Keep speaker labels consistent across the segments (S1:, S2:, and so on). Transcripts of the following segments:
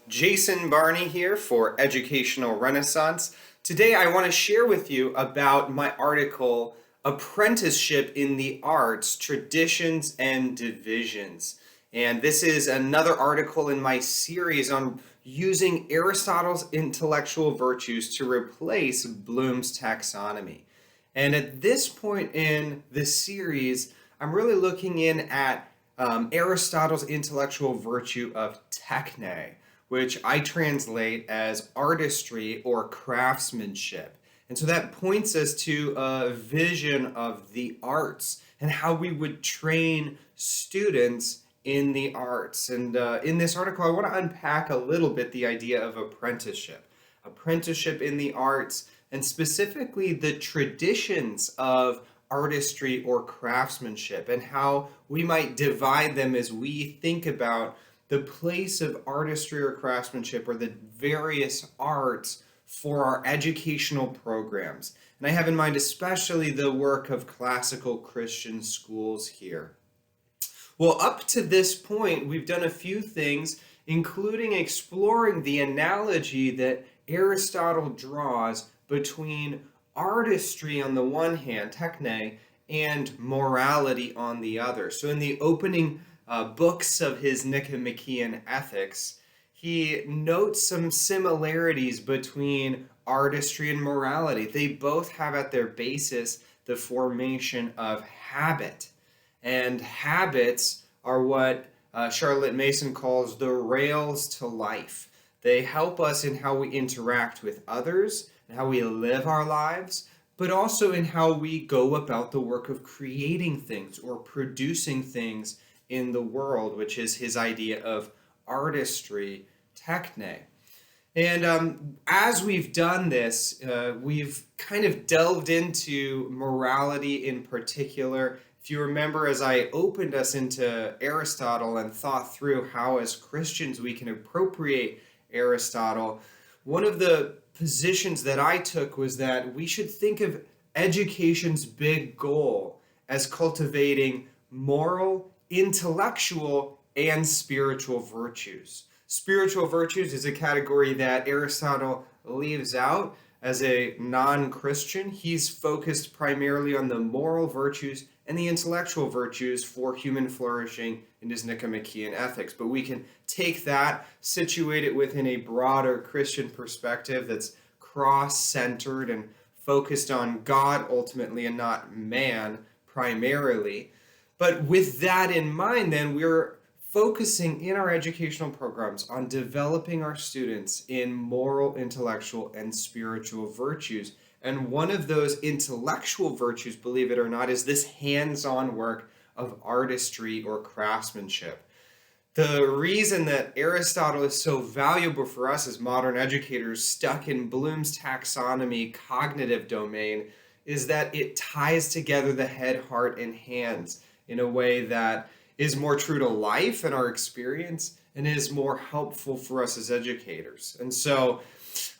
S1: Jason Barney here for Educational Renaissance. Today I want to share with you about my article, Apprenticeship in the Arts, Traditions and Divisions. And this is another article in my series on using Aristotle's intellectual virtues to replace Bloom's taxonomy. And at this point in this series, I'm really looking in at Aristotle's intellectual virtue of techne, which I translate as artistry or craftsmanship. And so that points us to a vision of the arts and how we would train students in the arts. And in this article, I want to unpack a little bit the idea of apprenticeship. Apprenticeship in the arts, and specifically the traditions of artistry or craftsmanship, and how we might divide them as we think about the place of artistry or craftsmanship or the various arts for our educational programs. And I have in mind especially the work of classical Christian schools here. Well, up to this point, we've done a few things, including exploring the analogy that Aristotle draws between artistry on the one hand, techne, and morality on the other. So in the opening books of his Nicomachean Ethics, he notes some similarities between artistry and morality. They both have at their basis the formation of habit. And habits are what Charlotte Mason calls the rails to life. They help us in how we interact with others and how we live our lives, but also in how we go about the work of creating things or producing things in the world, which is his idea of artistry, techne. And as we've done this, we've kind of delved into morality in particular. If you remember, as I opened us into Aristotle and thought through how as Christians we can appropriate Aristotle, one of the positions that I took was that we should think of education's big goal as cultivating moral, intellectual, and spiritual virtues. Spiritual virtues is a category that Aristotle leaves out as a non-Christian. He's focused primarily on the moral virtues and the intellectual virtues for human flourishing in his Nicomachean Ethics. But we can take that, situate it within a broader Christian perspective that's cross-centered and focused on God ultimately and not man primarily. But with that in mind, then, we're focusing in our educational programs on developing our students in moral, intellectual, and spiritual virtues. And one of those intellectual virtues, believe it or not, is this hands-on work of artistry or craftsmanship. The reason that Aristotle is so valuable for us as modern educators stuck in Bloom's taxonomy cognitive domain is that it ties together the head, heart, and hands in a way that is more true to life and our experience and is more helpful for us as educators. And so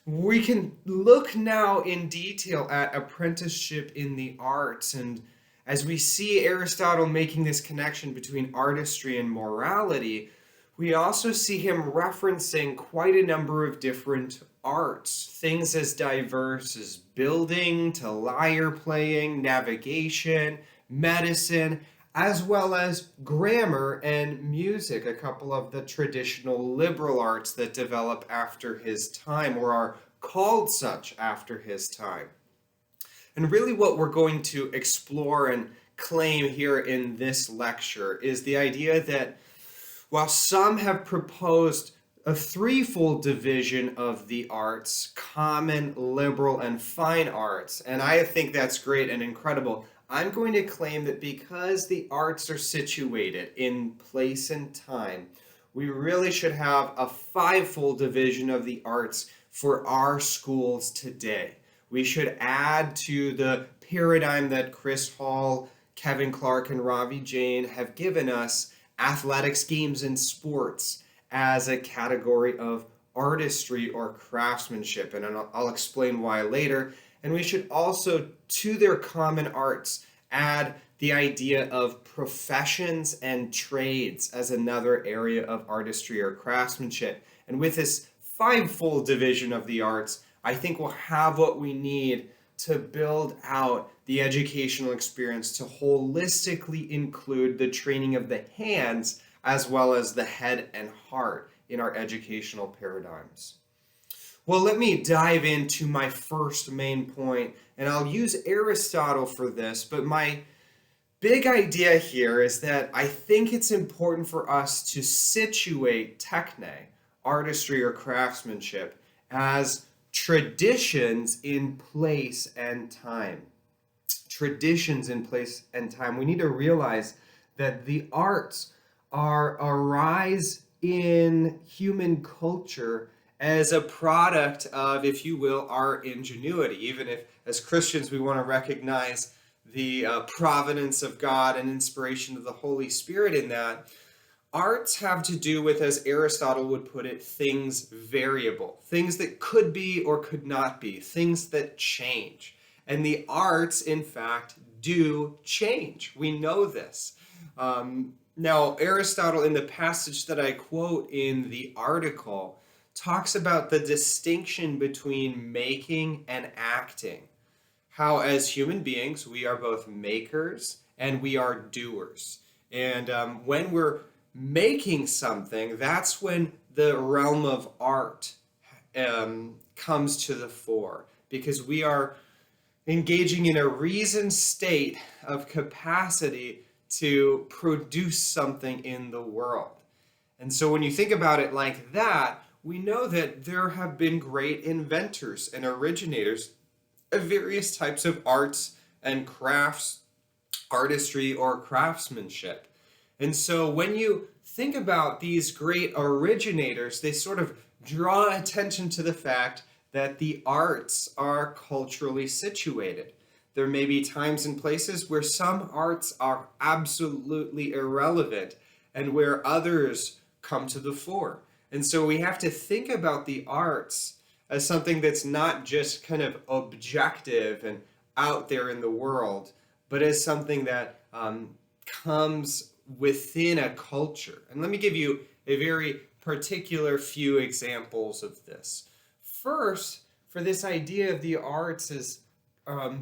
S1: we can look now in detail at apprenticeship in the arts. And as we see Aristotle making this connection between artistry and morality, we also see him referencing quite a number of different arts, things as diverse as building to lyre playing, navigation, medicine, as well as grammar and music, a couple of the traditional liberal arts that develop after his time or are called such after his time. And really what we're going to explore and claim here in this lecture is the idea that while some have proposed a threefold division of the arts, common, liberal, and fine arts, and I think that's great and incredible, I'm going to claim that because the arts are situated in place and time, we really should have a fivefold division of the arts for our schools today. We should add to the paradigm that Chris Hall, Kevin Clark, and Ravi Jain have given us athletics, games, and sports as a category of artistry or craftsmanship, and I'll explain why later. And we should also, to their common arts, add the idea of professions and trades as another area of artistry or craftsmanship. And with this fivefold division of the arts, I think we'll have what we need to build out the educational experience to holistically include the training of the hands as well as the head and heart in our educational paradigms. Well, let me dive into my first main point, and I'll use Aristotle for this, but my big idea here is that I think it's important for us to situate techne, artistry or craftsmanship, as traditions in place and time. Traditions in place and time. We need to realize that the arts are a rise in human culture as a product of, if you will, our ingenuity. Even if, as Christians, we want to recognize the providence of God and inspiration of the Holy Spirit in that, arts have to do with, as Aristotle would put it, things variable, things that could be or could not be, things that change. And the arts, in fact, do change. We know this. Now, Aristotle, in the passage that I quote in the article, talks about the distinction between making and acting. How, as human beings, we are both makers and we are doers. And when we're making something, that's when the realm of art comes to the fore, because we are engaging in a reasoned state of capacity to produce something in the world. And so when you think about it like that, we know that there have been great inventors and originators of various types of arts and crafts, artistry or craftsmanship. And so when you think about these great originators, they sort of draw attention to the fact that the arts are culturally situated. There may be times and places where some arts are absolutely irrelevant and where others come to the fore. And so we have to think about the arts as something that's not just kind of objective and out there in the world, but as something that comes within a culture. And let me give you a very particular few examples of this. First, for this idea of the arts as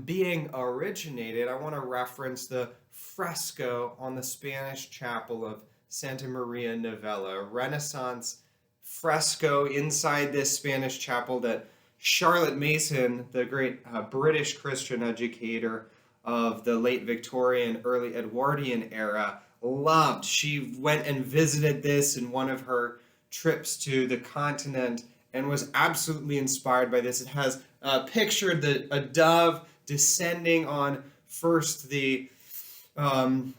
S1: being originated, I want to reference the fresco on the Spanish chapel of Santa Maria Novella, a Renaissance fresco inside this Spanish chapel that Charlotte Mason, the great British Christian educator of the late Victorian, early Edwardian era, loved. She went and visited this in one of her trips to the continent and was absolutely inspired by this. It has pictured a dove descending on first the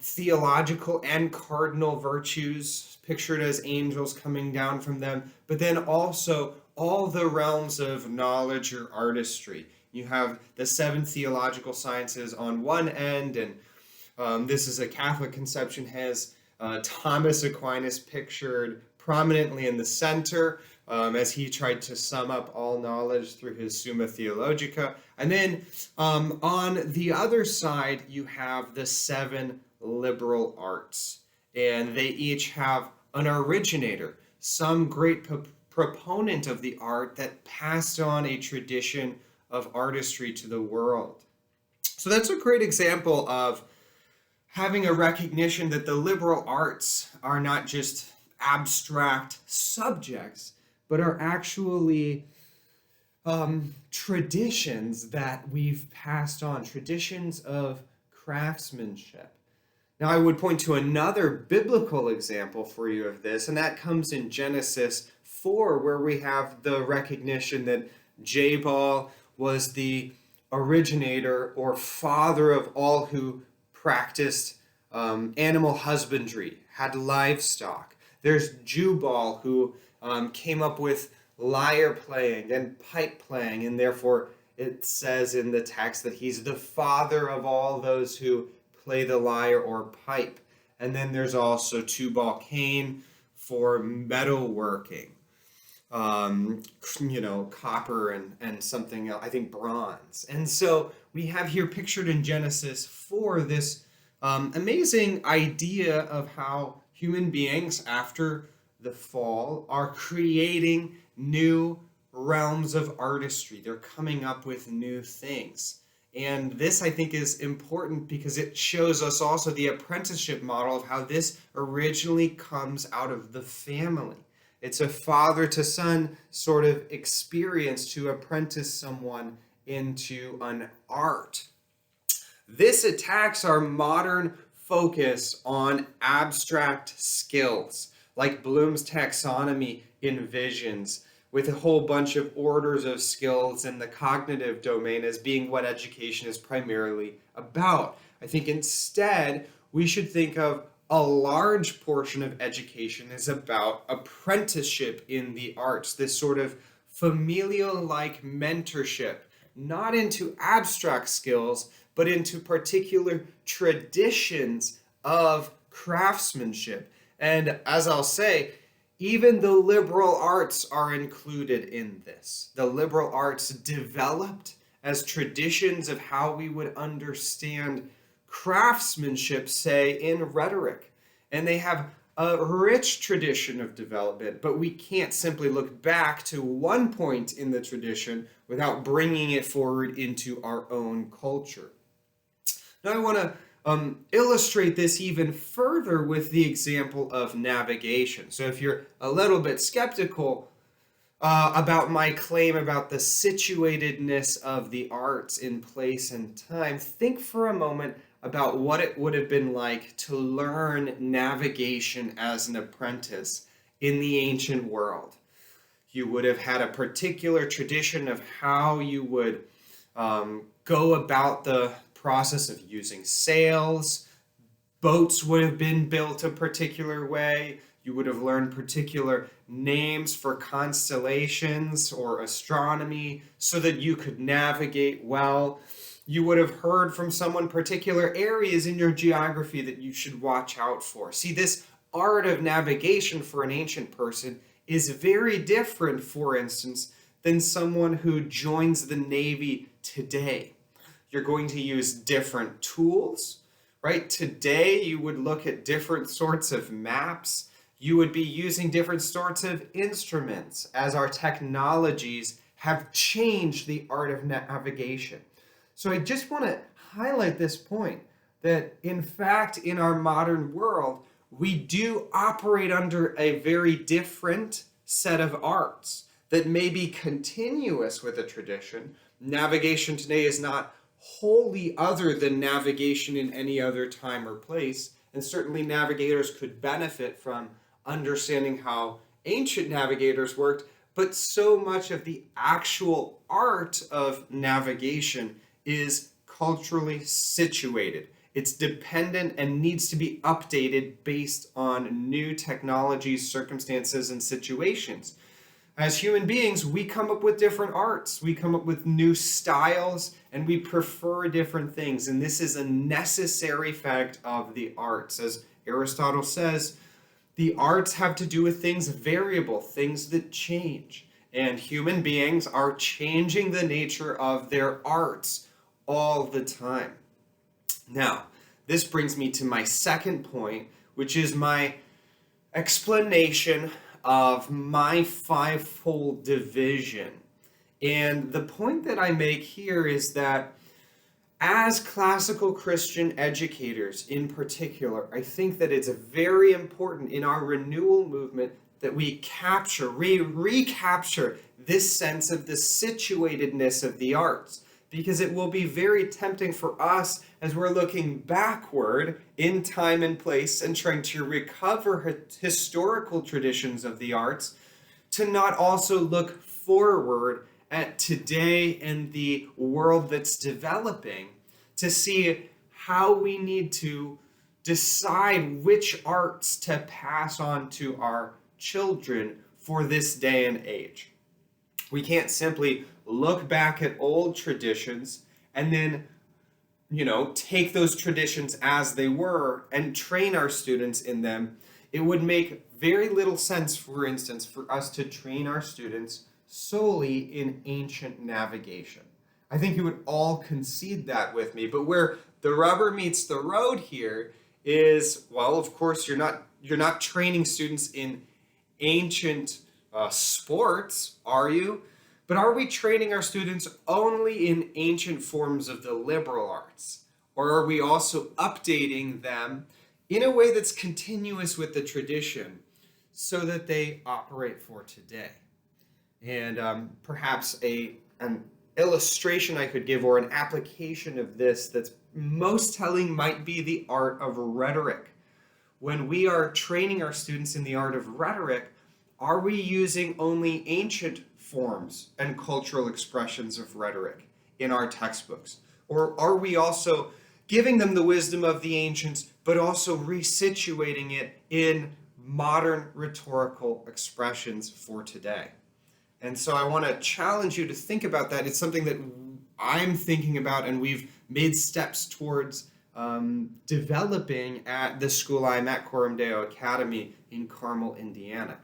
S1: theological and cardinal virtues, pictured as angels coming down from them, but then also all the realms of knowledge or artistry. You have the 7 theological sciences on one end, and this is a Catholic conception, has Thomas Aquinas pictured prominently in the center, as he tried to sum up all knowledge through his Summa Theologica. And then on the other side, you have the 7 liberal arts, and they each have an originator, some great proponent of the art that passed on a tradition of artistry to the world. So that's a great example of having a recognition that the liberal arts are not just abstract subjects, but are actually traditions that we've passed on, traditions of craftsmanship. Now, I would point to another biblical example for you of this, and that comes in Genesis 4, where we have the recognition that Jabal was the originator or father of all who practiced animal husbandry, had livestock. There's Jubal, who came up with lyre playing and pipe playing, and therefore it says in the text that he's the father of all those who play the lyre or pipe. And then there's also Tubal-Cain for metalworking, copper and something else, I think bronze. And so we have here pictured in Genesis 4 this amazing idea of how human beings, after the fall, are creating new realms of artistry. They're coming up with new things. And this, I think, is important because it shows us also the apprenticeship model of how this originally comes out of the family. It's a father to son sort of experience to apprentice someone into an art. This attacks our modern focus on abstract skills, like Bloom's taxonomy envisions, with a whole bunch of orders of skills in the cognitive domain as being what education is primarily about. I think instead we should think of a large portion of education is about apprenticeship in the arts, this sort of familial-like mentorship, not into abstract skills, but into particular traditions of craftsmanship. And as I'll say, even the liberal arts are included in this. The liberal arts developed as traditions of how we would understand craftsmanship, say, in rhetoric. And they have a rich tradition of development, but we can't simply look back to one point in the tradition without bringing it forward into our own culture. Now I want to illustrate this even further with the example of navigation. So if you're a little bit skeptical about my claim about the situatedness of the arts in place and time, think for a moment about what it would have been like to learn navigation as an apprentice in the ancient world. You would have had a particular tradition of how you would go about the process of using sails. Boats would have been built a particular way. You would have learned particular names for constellations or astronomy so that you could navigate well. You would have heard from someone particular areas in your geography that you should watch out for. See, this art of navigation for an ancient person is very different, for instance, than someone who joins the Navy today. You're going to use different tools, right? Today, you would look at different sorts of maps. You would be using different sorts of instruments as our technologies have changed the art of navigation. So I just want to highlight this point that, in fact, in our modern world, we do operate under a very different set of arts that may be continuous with a tradition. Navigation today is not wholly other than navigation in any other time or place, and certainly navigators could benefit from understanding how ancient navigators worked, but so much of the actual art of navigation is culturally situated. It's dependent and needs to be updated based on new technologies, circumstances, and situations. As human beings, we come up with different arts. We come up with new styles, and we prefer different things. And this is a necessary fact of the arts. As Aristotle says, the arts have to do with things variable, things that change. And human beings are changing the nature of their arts all the time. Now, this brings me to my second point, which is my explanation of my fivefold division. And the point that I make here is that as classical Christian educators in particular, I think that it's very important in our renewal movement that we recapture this sense of the situatedness of the arts, because it will be very tempting for us as we're looking backward in time and place and trying to recover historical traditions of the arts to not also look forward at today and the world that's developing to see how we need to decide which arts to pass on to our children for this day and age. We can't simply look back at old traditions and then, take those traditions as they were and train our students in them. It would make very little sense, for instance, for us to train our students solely in ancient navigation. I think you would all concede that with me, but where the rubber meets the road here is, well, of course, you're not training students in ancient sports, are you? But are we training our students only in ancient forms of the liberal arts? Or are we also updating them in a way that's continuous with the tradition so that they operate for today? And perhaps an illustration I could give or an application of this that's most telling might be the art of rhetoric. When we are training our students in the art of rhetoric, are we using only ancient forms and cultural expressions of rhetoric in our textbooks? Or are we also giving them the wisdom of the ancients, but also resituating it in modern rhetorical expressions for today? And so I want to challenge you to think about that. It's something that I'm thinking about, and we've made steps towards developing at the school I'm at, Coram Deo Academy in Carmel, Indiana.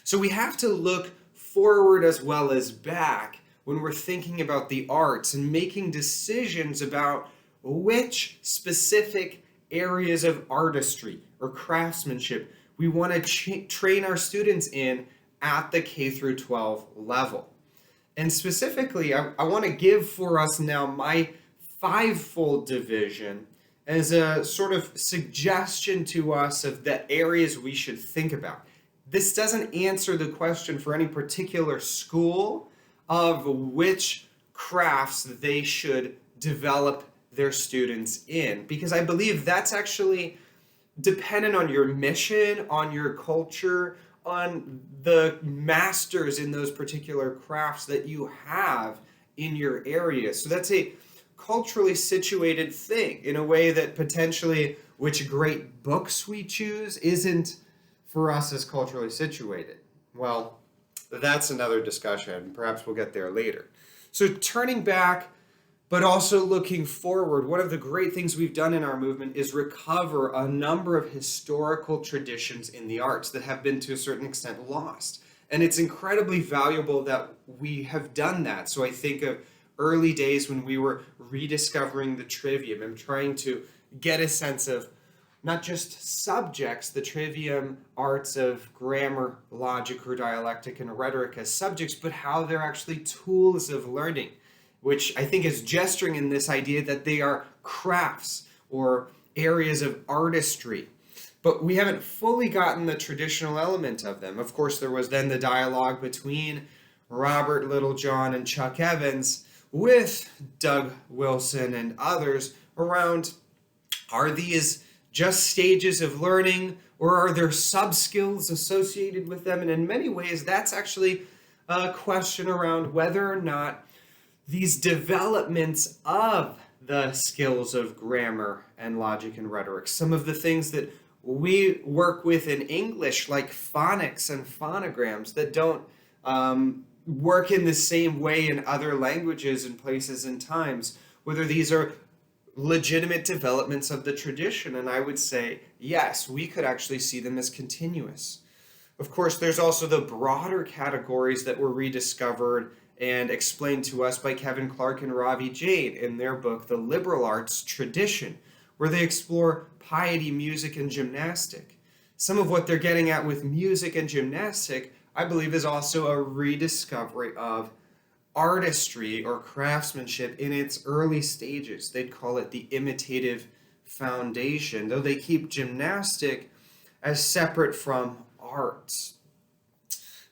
S1: So we have to look forward as well as back when we're thinking about the arts and making decisions about which specific areas of artistry or craftsmanship we want to train our students in at the K through 12 level. And specifically, I want to give for us now my fivefold division as a sort of suggestion to us of the areas we should think about. This doesn't answer the question for any particular school of which crafts they should develop their students in, because I believe that's actually dependent on your mission, on your culture, on the masters in those particular crafts that you have in your area. So that's a culturally situated thing in a way that potentially which great books we choose isn't for us as culturally situated. Well, that's another discussion. Perhaps we'll get there later. So turning back, but also looking forward, one of the great things we've done in our movement is recover a number of historical traditions in the arts that have been to a certain extent lost. And it's incredibly valuable that we have done that. So I think of early days when we were rediscovering the trivium and trying to get a sense of not just subjects, the trivium arts of grammar, logic, or dialectic, and rhetoric as subjects, but how they're actually tools of learning, which I think is gesturing in this idea that they are crafts or areas of artistry. But we haven't fully gotten the traditional element of them. Of course, there was then the dialogue between Robert Littlejohn and Chuck Evans with Doug Wilson and others around, are these just stages of learning, or are there sub-skills associated with them? And in many ways, that's actually a question around whether or not these developments of the skills of grammar and logic and rhetoric, some of the things that we work with in English, like phonics and phonograms, that don't work in the same way in other languages and places and times, whether these are legitimate developments of the tradition. And I would say, yes, we could actually see them as continuous. Of course, there's also the broader categories that were rediscovered and explained to us by Kevin Clark and Ravi Jain in their book, The Liberal Arts Tradition, where they explore piety, music, and gymnastic. Some of what they're getting at with music and gymnastic, I believe, is also a rediscovery of artistry or craftsmanship in its early stages. They'd call it the imitative foundation, though they keep gymnastic as separate from art.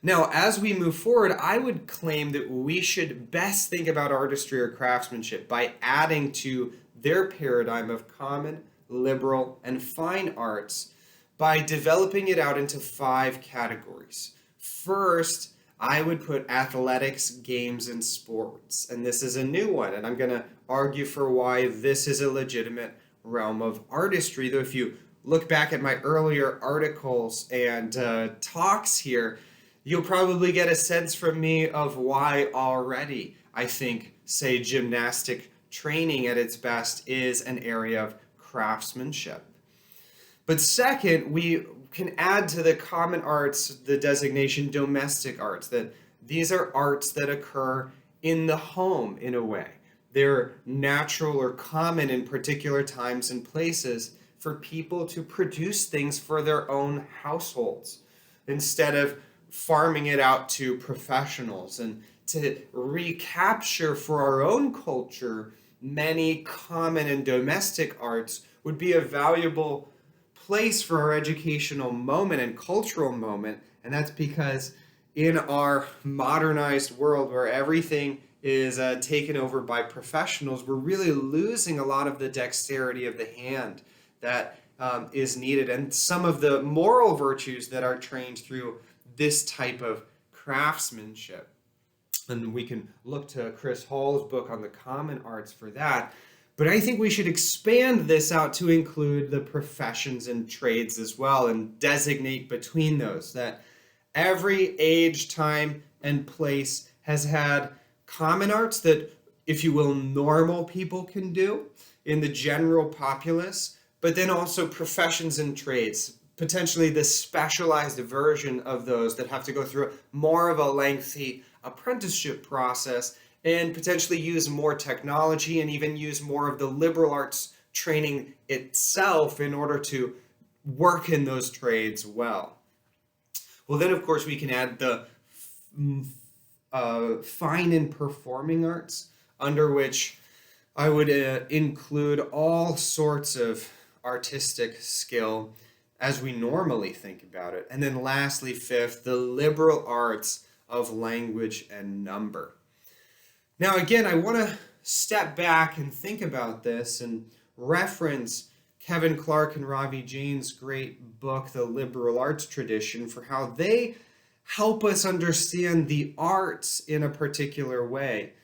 S1: Now, as we move forward, I would claim that we should best think about artistry or craftsmanship by adding to their paradigm of common, liberal, and fine arts by developing it out into 5 categories. First, I would put athletics, games, and sports. And this is a new one, and I'm going to argue for why this is a legitimate realm of artistry. Though if you look back at my earlier articles and talks here, you'll probably get a sense from me of why already I think, say, gymnastic training at its best is an area of craftsmanship. But second, we can add to the common arts the designation domestic arts, that these are arts that occur in the home in a way. they're natural or common in particular times and places for people to produce things for their own households instead of farming it out to professionals. And to recapture for our own culture many common and domestic arts would be a valuable place for our educational moment and cultural moment. And that's because in our modernized world where everything is taken over by professionals, we're really losing a lot of the dexterity of the hand that is needed, and some of the moral virtues that are trained through this type of craftsmanship. And we can look to Chris Hall's book on the common arts for that. But I think we should expand this out to include the professions and trades as well, and designate between those that every age, time, and place has had common arts that, if you will, normal people can do in the general populace, but then also professions and trades, potentially the specialized version of those that have to go through more of a lengthy apprenticeship process and potentially use more technology and even use more of the liberal arts training itself in order to work in those trades well. Well, then, of course, we can add the fine and performing arts, under which I would include all sorts of artistic skill as we normally think about it. And then lastly, fifth, the liberal arts of language and number. Now, again, I want to step back and think about this and reference Kevin Clark and Ravi Jain's great book, The Liberal Arts Tradition, for how they help us understand the arts in a particular way.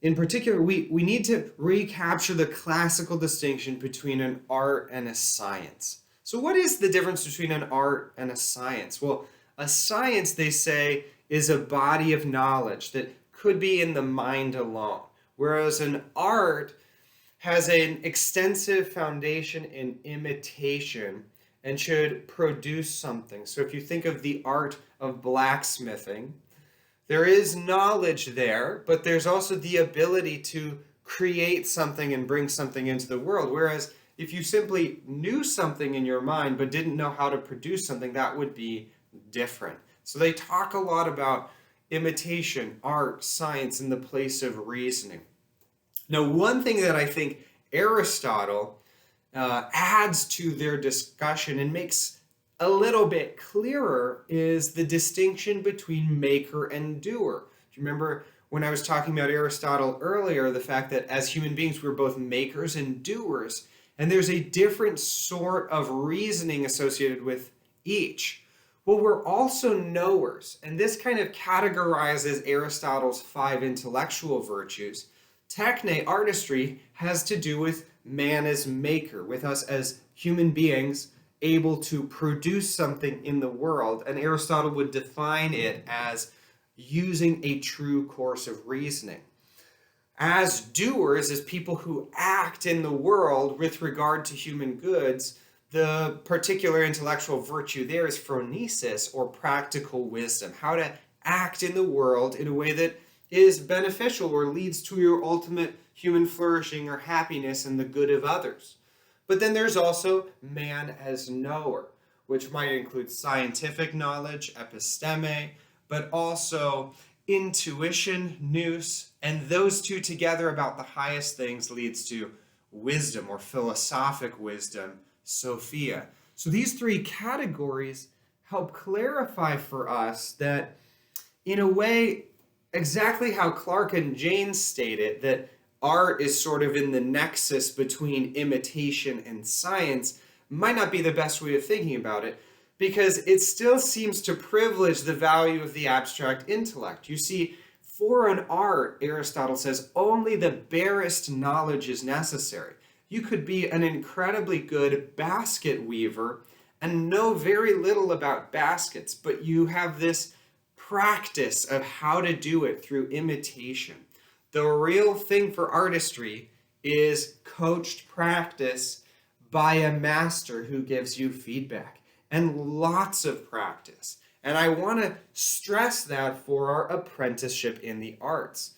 S1: In particular, we need to recapture the classical distinction between an art and a science. So what is the difference between an art and a science? Well, a science, they say, is a body of knowledge that could be in the mind alone, whereas an art has an extensive foundation in imitation and should produce something. So if you think of the art of blacksmithing, there is knowledge there, but there's also the ability to create something and bring something into the world. Whereas if you simply knew something in your mind but didn't know how to produce something, that would be different. So they talk a lot about imitation, art, science in the place of reasoning. Now, one thing that I think Aristotle adds to their discussion and makes a little bit clearer is the distinction between maker and doer. Do you remember when I was talking about Aristotle earlier, the fact that as human beings, we're both makers and doers, and there's a different sort of reasoning associated with each. Well, we're also knowers, and this kind of categorizes Aristotle's 5 intellectual virtues. Techne, artistry, has to do with man as maker, with us as human beings able to produce something in the world, and Aristotle would define it as using a true course of reasoning. As doers, as people who act in the world with regard to human goods, the particular intellectual virtue there is phronesis, or practical wisdom, how to act in the world in a way that is beneficial or leads to your ultimate human flourishing or happiness and the good of others. But then there's also man as knower, which might include scientific knowledge, episteme, but also intuition, nous, and those two together about the highest things leads to wisdom or philosophic wisdom, Sophia. So these 3 categories help clarify for us that, in a way, exactly how Clark and Jain stated, that art is sort of in the nexus between imitation and science, might not be the best way of thinking about it, because it still seems to privilege the value of the abstract intellect. You see, for an art, Aristotle says, only the barest knowledge is necessary. You could be an incredibly good basket weaver and know very little about baskets, but you have this practice of how to do it through imitation. The real thing for artistry is coached practice by a master who gives you feedback, and lots of practice. And I want to stress that for our apprenticeship in the arts.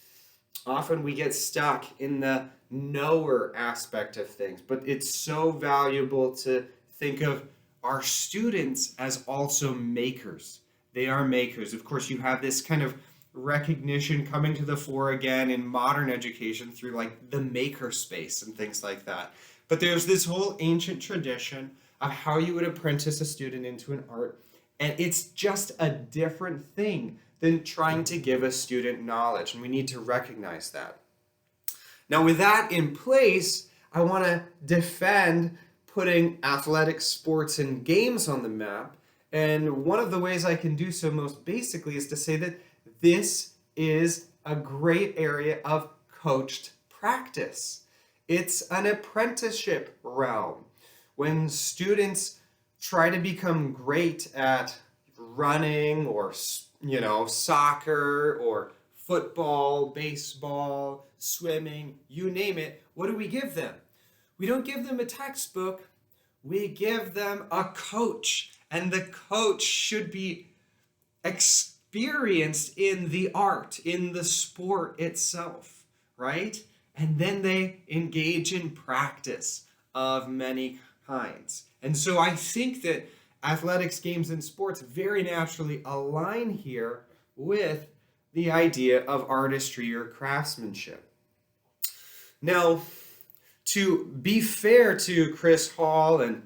S1: Often we get stuck in the knower aspect of things, but it's so valuable to think of our students as also makers. They are makers. Of course, you have this kind of recognition coming to the fore again in modern education through like the maker space and things like that. But there's this whole ancient tradition of how you would apprentice a student into an art, and it's just a different thing than trying to give a student knowledge, and we need to recognize that. Now, with that in place, I want to defend putting athletics, sports, and games on the map. And one of the ways I can do so most basically is to say that this is a great area of coached practice. It's an apprenticeship realm. When students try to become great at running or soccer or football, baseball, swimming, you name it, what do we give them? We don't give them a textbook, we give them a coach. And the coach should be experienced in the art, in the sport itself, right? And then they engage in practice of many kinds. And so I think that athletics, games, and sports very naturally align here with the idea of artistry or craftsmanship. Now, to be fair to Chris Hall and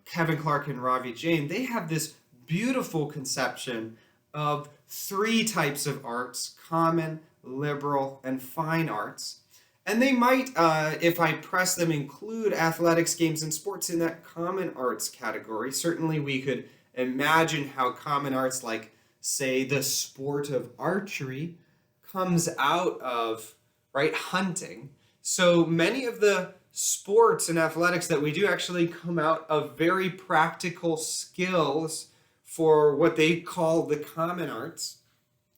S1: Kevin Clark and Ravi Jain, they have this beautiful conception of three types of arts: common, liberal, and fine arts. And they might, if I press them, include athletics, games, and sports in that common arts category. Certainly we could imagine how common arts, like, say, the sport of archery, comes out of, right, hunting. So many of the sports and athletics that we do actually come out of very practical skills for what they call the common arts.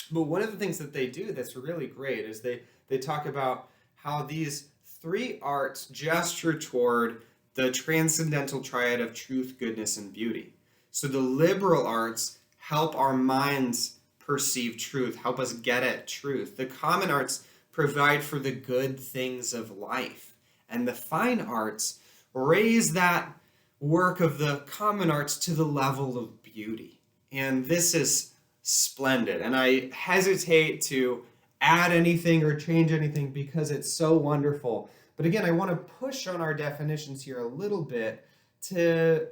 S1: But one of the things that they do that's really great is they talk about how these three arts gesture toward the transcendental triad of truth, goodness, and beauty. So the liberal arts help our minds perceive truth, help us get at truth. The common arts provide for the good things of life. And the fine arts raise that work of the common arts to the level of beauty. And this is splendid. And I hesitate to add anything or change anything because it's so wonderful. But again, I want to push on our definitions here a little bit to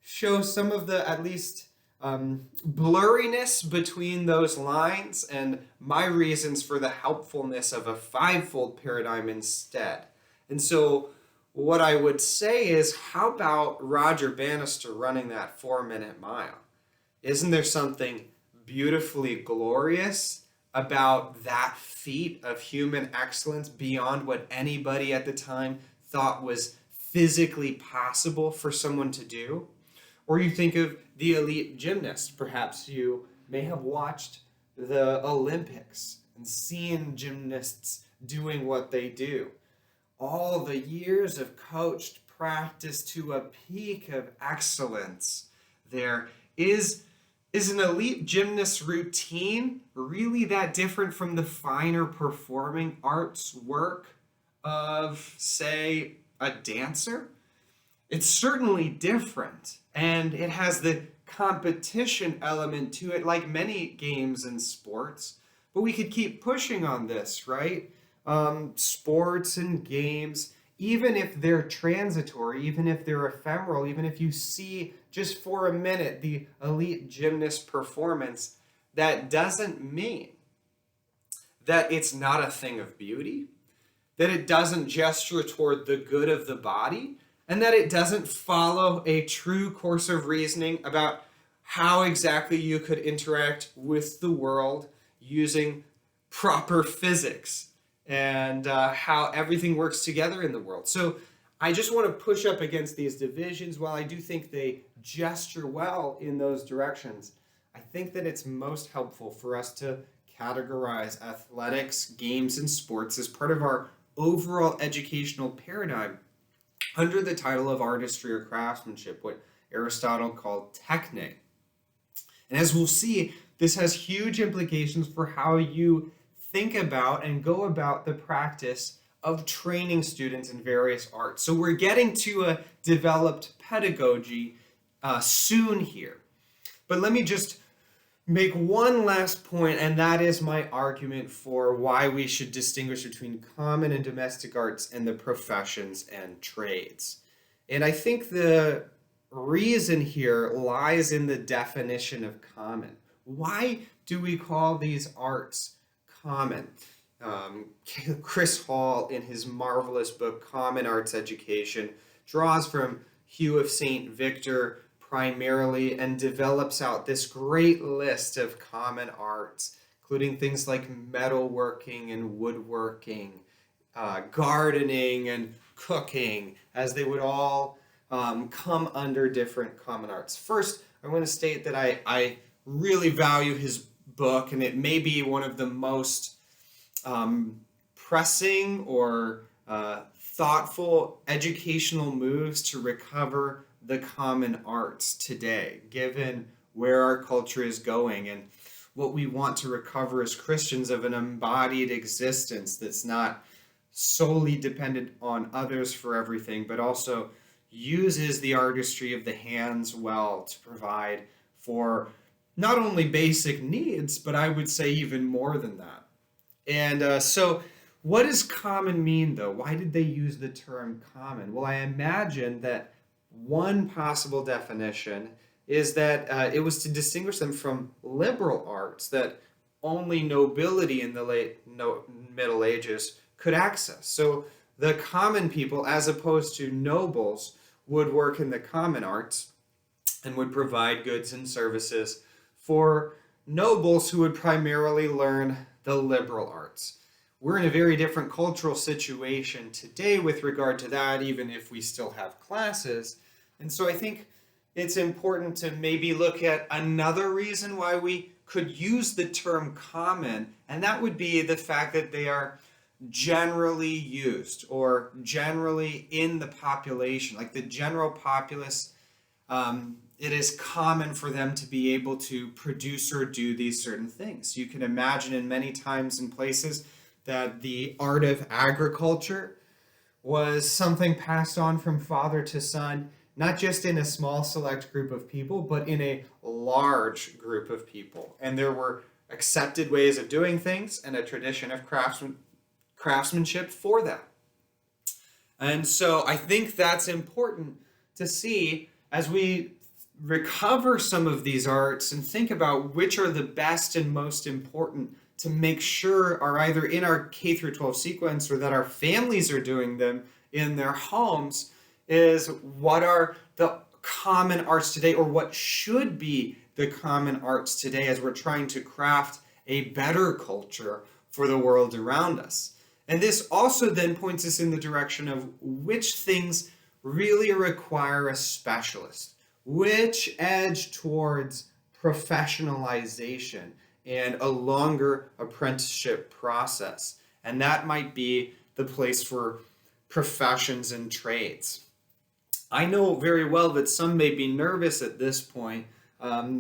S1: show some of the, at least, blurriness between those lines and my reasons for the helpfulness of a fivefold paradigm instead. And so what I would say is, how about Roger Bannister running that 4-minute mile? Isn't there something beautifully glorious about that feat of human excellence beyond what anybody at the time thought was physically possible for someone to do? Or you think of the elite gymnast. Perhaps you may have watched the Olympics and seen gymnasts doing what they do. All the years of coached practice to a peak of excellence. There is an elite gymnast routine really that different from the finer performing arts work of, say, a dancer? It's certainly different, and it has the competition element to it, like many games and sports. But we could keep pushing on this, right? Sports and games, even if they're transitory, even if they're ephemeral, even if you see just for a minute the elite gymnast performance, that doesn't mean that it's not a thing of beauty, that it doesn't gesture toward the good of the body, and that it doesn't follow a true course of reasoning about how exactly you could interact with the world using proper physics and how everything works together in the world. So I just want to push up against these divisions. While I do think they gesture well in those directions, I think that it's most helpful for us to categorize athletics, games, and sports as part of our overall educational paradigm under the title of artistry or craftsmanship, what Aristotle called techne. And as we'll see, this has huge implications for how you think about and go about the practice of training students in various arts. So we're getting to a developed pedagogy soon here. But let me just make one last point, and that is my argument for why we should distinguish between common and domestic arts and the professions and trades. And I think the reason here lies in the definition of common. Why do we call these arts common? Chris Hall, in his marvelous book, Common Arts Education, draws from Hugh of St. Victor primarily and develops out this great list of common arts, including things like metalworking and woodworking, gardening and cooking, as they would all come under different common arts. First, I want to state that I really value his book, and it may be one of the most pressing or thoughtful educational moves to recover the common arts today, given where our culture is going and what we want to recover as Christians of an embodied existence that's not solely dependent on others for everything, but also uses the artistry of the hands well to provide for not only basic needs, but I would say even more than that. And so what does common mean, though? Why did they use the term common? Well, I imagine that one possible definition is that it was to distinguish them from liberal arts that only nobility in the Middle Ages could access. So the common people, as opposed to nobles, would work in the common arts and would provide goods and services for nobles who would primarily learn the liberal arts. We're in a very different cultural situation today with regard to that, even if we still have classes. And so I think it's important to maybe look at another reason why we could use the term common, and that would be the fact that they are generally used or generally in the population, like the general populace. It is common for them to be able to produce or do these certain things. You can imagine in many times and places that the art of agriculture was something passed on from father to son, not just in a small select group of people, but in a large group of people. And there were accepted ways of doing things and a tradition of craftsmanship for that. And so I think that's important to see as we recover some of these arts and think about which are the best and most important to make sure are either in our K through 12 sequence or that our families are doing them in their homes, is what are the common arts today, or what should be the common arts today as we're trying to craft a better culture for the world around us. And this also then points us in the direction of which things really require a specialist, which edge towards professionalization and a longer apprenticeship process. And that might be the place for professions and trades. I know very well that some may be nervous at this point,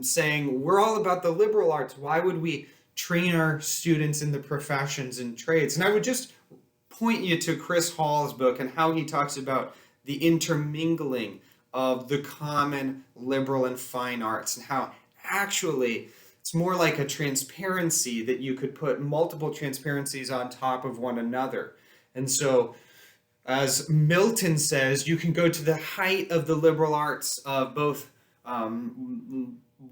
S1: saying, we're all about the liberal arts. Why would we train our students in the professions and trades? And I would just point you to Chris Hall's book and how he talks about the intermingling of the common, liberal, and fine arts, and how actually it's more like a transparency that you could put multiple transparencies on top of one another. And so, as Milton says, you can go to the height of the liberal arts of both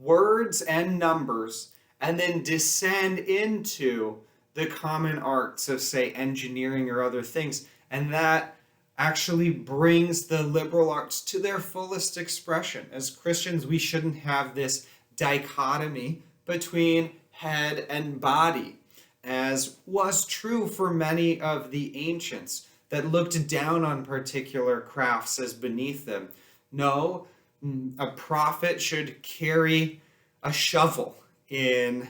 S1: words and numbers, and then descend into the common arts of, say, engineering or other things. And that actually brings the liberal arts to their fullest expression. As Christians, we shouldn't have this dichotomy between head and body, as was true for many of the ancients that looked down on particular crafts as beneath them. No, a prophet should carry a shovel in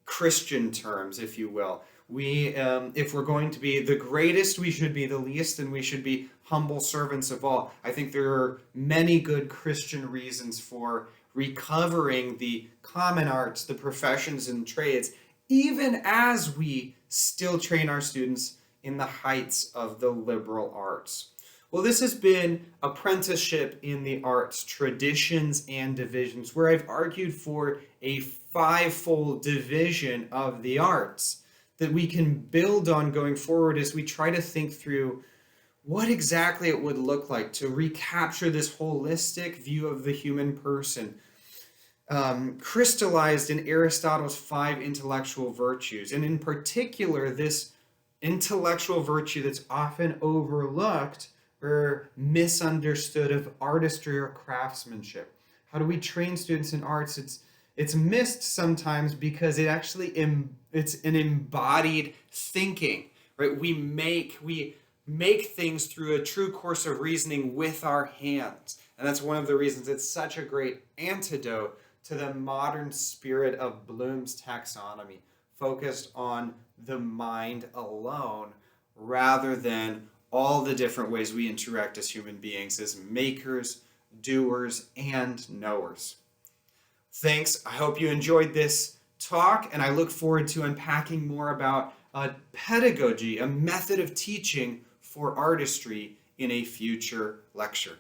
S1: Christian terms, if you will. If we're going to be the greatest, we should be the least, and we should be humble servants of all. I think there are many good Christian reasons for recovering the common arts, the professions and trades, even as we still train our students in the heights of the liberal arts. Well, this has been Apprenticeship in the Arts, Traditions and Divisions, where I've argued for a fivefold division of the arts that we can build on going forward as we try to think through what exactly it would look like to recapture this holistic view of the human person, crystallized in Aristotle's 5 intellectual virtues, and in particular, this intellectual virtue that's often overlooked or misunderstood of artistry or craftsmanship. How do we train students in arts? It's missed sometimes because it's an embodied thinking, right? We make things through a true course of reasoning with our hands. And that's one of the reasons it's such a great antidote to the modern spirit of Bloom's taxonomy, focused on the mind alone rather than all the different ways we interact as human beings, as makers, doers, and knowers. Thanks. I hope you enjoyed this talk, and I look forward to unpacking more about pedagogy, a method of teaching for artistry, in a future lecture.